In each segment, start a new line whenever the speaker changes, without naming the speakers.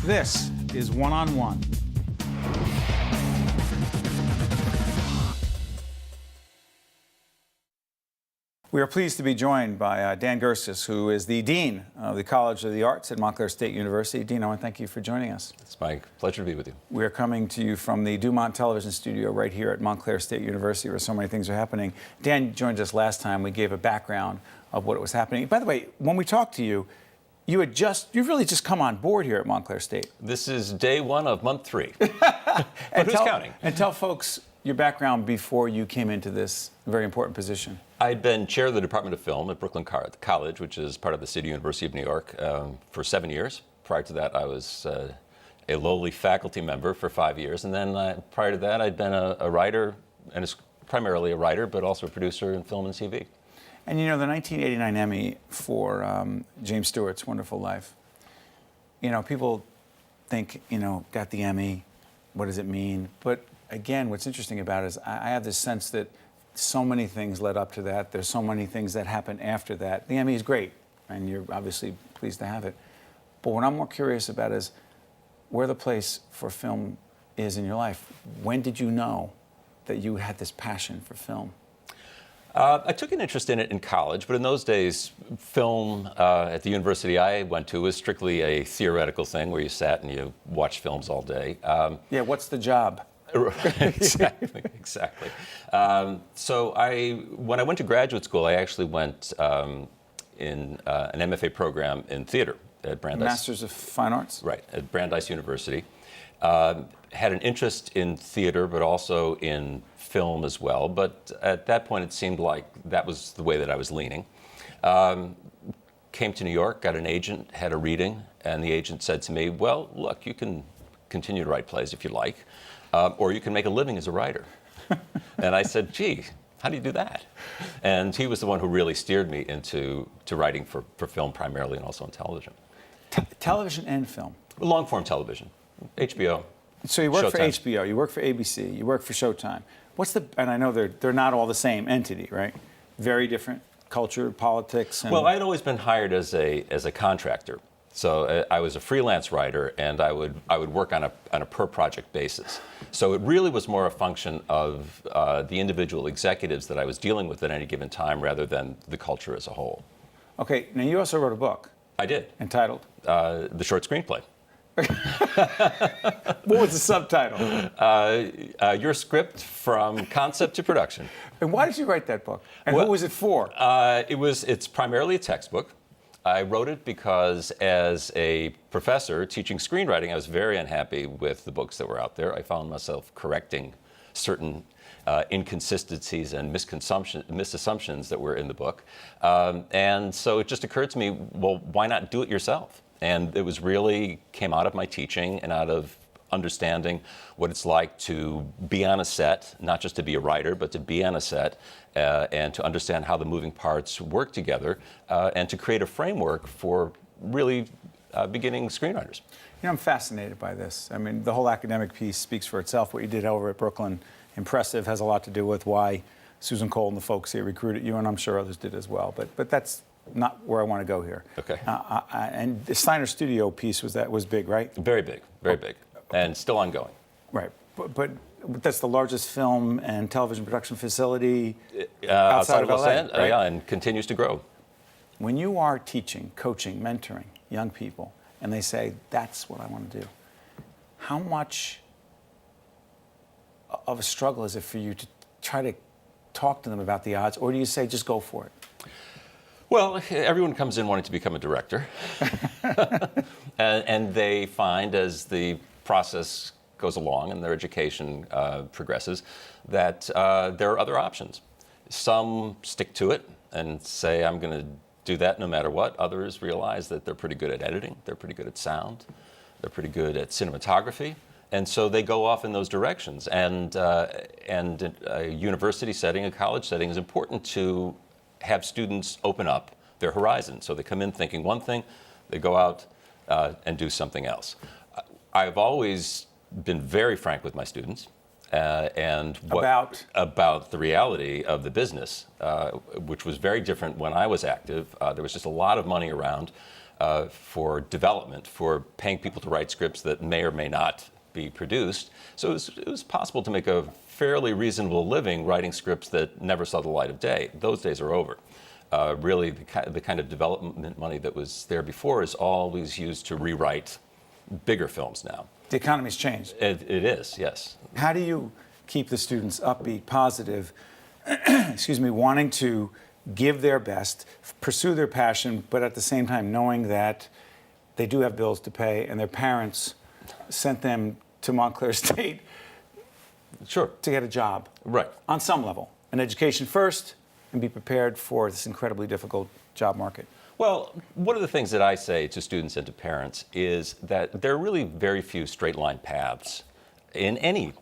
This is One on One. We are pleased to be joined by Dan Gurskis, who is the Dean of the College of the Arts at Montclair State University. Dean, I want to thank you for joining us.
It's my pleasure to be with you.
We are coming to you from the Dumont television studio right here at Montclair State University, where so many things are happening. Dan joined us last time. We gave a background of what was happening. By the way, when we talked to you, you've really just come on board here at Montclair State.
This is day one of month 3. But who's counting?
And tell folks your background before you came into this very important position.
I'd been chair of the Department of Film at Brooklyn College, which is part of the City University of New York, for 7 years. Prior to that, I was a lowly faculty member for 5 years. And then prior to that, I'd been a writer, and primarily a writer, but also a producer in film and TV.
And you know, the 1989 Emmy for James Stewart's Wonderful Life, you know, people think, you know, got the Emmy, what does it mean? But again, what's interesting about it is I have this sense that so many things led up to that. There's so many things that happen after that. The Emmy is great, and you're obviously pleased to have it. But what I'm more curious about is where the place for film is in your life. When did you know that you had this passion for film?
I took an interest in it in college, but in those days, film at the university I went to was strictly a theoretical thing where you sat and you watched films all day.
Yeah, what's the job?
Exactly. So when I went to graduate school, I actually went in an MFA program in theater at Brandeis.
Masters of Fine Arts?
Right, at Brandeis University. Had an interest in theater, but also in film as well. But at that point, it seemed like that was the way that I was leaning. Came to New York, got an agent, had a reading, and the agent said to me, well, look, you can continue to write plays if you like, or you can make a living as a writer. And I said, gee, how do you do that? And he was the one who really steered me into writing for film primarily, and also on television.
Television and film?
Long-form television, HBO.
So you work
Showtime.
for HBO, you work for ABC, you work for Showtime. And I know they're not all the same entity, right? Very different culture, politics. And
well, I had always been hired as a contractor. So I was a freelance writer, and I would work on a per project basis. So it really was more a function of the individual executives that I was dealing with at any given time, rather than the culture as a whole.
Okay, now you also wrote a book.
I did.
Entitled?
The short screenplay.
What was the subtitle?
Your script from concept to production.
And why did you write that book? And who was it for?
It's primarily a textbook. I wrote it because as a professor teaching screenwriting, I was very unhappy with the books that were out there. I found myself correcting certain inconsistencies and misassumptions that were in the book. And so it just occurred to me, well, why not do it yourself? And it was really came out of my teaching and out of understanding what it's like to be on a set, not just to be a writer, but to be on a set and to understand how the moving parts work together and to create a framework for really beginning screenwriters.
You know, I'm fascinated by this. I mean, the whole academic piece speaks for itself. What you did over at Brooklyn, impressive, has a lot to do with why Susan Cole and the folks here recruited you, and I'm sure others did as well. But that's not where I want to go here.
Okay.
And the Steiner Studio piece was big, right?
Very big, very big, and still ongoing.
Right, but that's the largest film and television production facility
outside of
LA,
Los
right?
Yeah, and continues to grow.
When you are teaching, coaching, mentoring young people, and they say, that's what I want to do, how much of a struggle is it for you to try to talk to them about the odds, or do you say, just go for it?
Well, everyone comes in wanting to become a director, and they find as the process goes along and their education progresses that there are other options. Some stick to it and say, I'm going to do that no matter what. Others realize that they're pretty good at editing, they're pretty good at sound, they're pretty good at cinematography, and so they go off in those directions. And a university setting, a college setting, is important to have students open up their horizon. So they come in thinking one thing, they go out and do something else. I've always been very frank with my students about the reality of the business, which was very different when I was active. There was just a lot of money around. for development, for paying people to write scripts that may or may not be produced. So it was possible to make a fairly reasonable living writing scripts that never saw the light of day. Those days are over. Really, the kind of development money that was there before is always used to rewrite bigger films now.
The economy's changed.
It is, yes.
How do you keep the students upbeat, positive, excuse me, wanting to give their best, pursue their passion, but at the same time knowing that they do have bills to pay and their parents sent them to Montclair State
Sure.
to get a job?
Right.
On some level. An education first, and be prepared for this incredibly difficult job market.
Well, one of the things that I say to students and to parents is that there are really very few straight line paths in any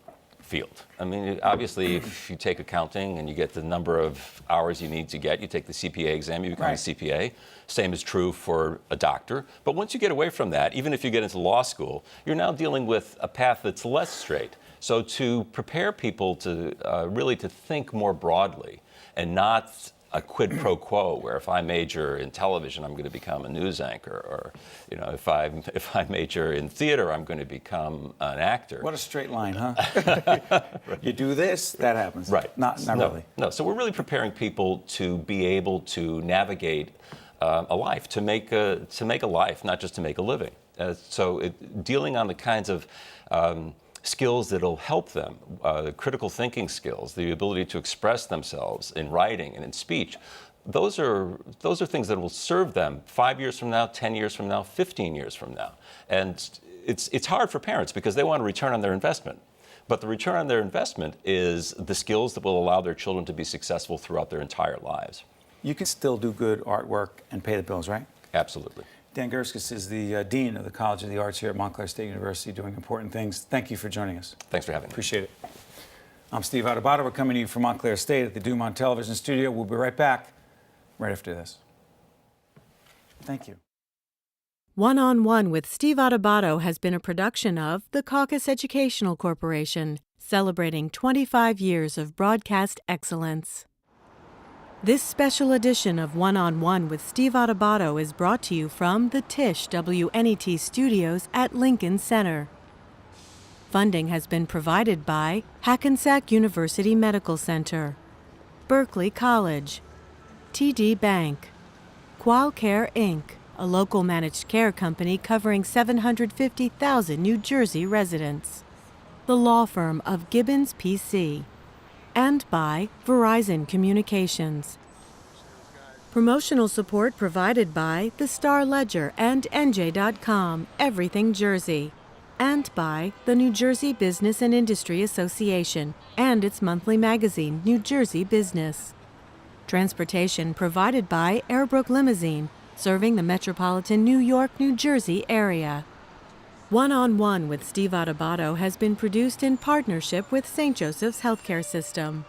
field. I mean, obviously, if you take accounting and you get the number of hours you need to get, you take the CPA exam, you become a CPA. Same is true for a doctor. But once you get away from that, even if you get into law school, you're now dealing with a path that's less straight. So to prepare people to really to think more broadly and not a quid pro quo, where if I major in television, I'm going to become a news anchor, or if I major in theater, I'm going to become an actor.
What a straight line, huh? You do this, that happens.
Right.
Not really.
No. So we're really preparing people to be able to navigate a life, to make a life, not just to make a living. Dealing on the kinds of skills that'll help them, critical thinking skills, the ability to express themselves in writing and in speech. Those are things that will serve them 5 years from now, 10 years from now, 15 years from now. And it's hard for parents because they want a return on their investment. But the return on their investment is the skills that will allow their children to be successful throughout their entire lives.
You can still do good artwork and pay the bills, right?
Absolutely.
Dan Gurskis is the Dean of the College of the Arts here at Montclair State University, doing important things. Thank you for joining us.
Thanks for having me.
Appreciate it. I'm Steve Adubato. We're coming to you from Montclair State at the Dumont Television Studio. We'll be right back right after this. Thank you.
One-on-One with Steve Adubato has been a production of the Caucus Educational Corporation, celebrating 25 years of broadcast excellence. This special edition of One-on-One with Steve Adubato is brought to you from the Tisch WNET studios at Lincoln Center. Funding has been provided by Hackensack University Medical Center, Berkeley College, TD Bank, Qualcare Inc., a local managed care company covering 750,000 New Jersey residents, the law firm of Gibbons PC, and by Verizon Communications. Promotional support provided by the Star Ledger and NJ.com, Everything Jersey, and by the New Jersey Business and Industry Association and its monthly magazine, New Jersey Business. Transportation provided by Airbrook Limousine, serving the metropolitan New York, New Jersey area. One-on-One with Steve Adubato has been produced in partnership with St. Joseph's Healthcare System.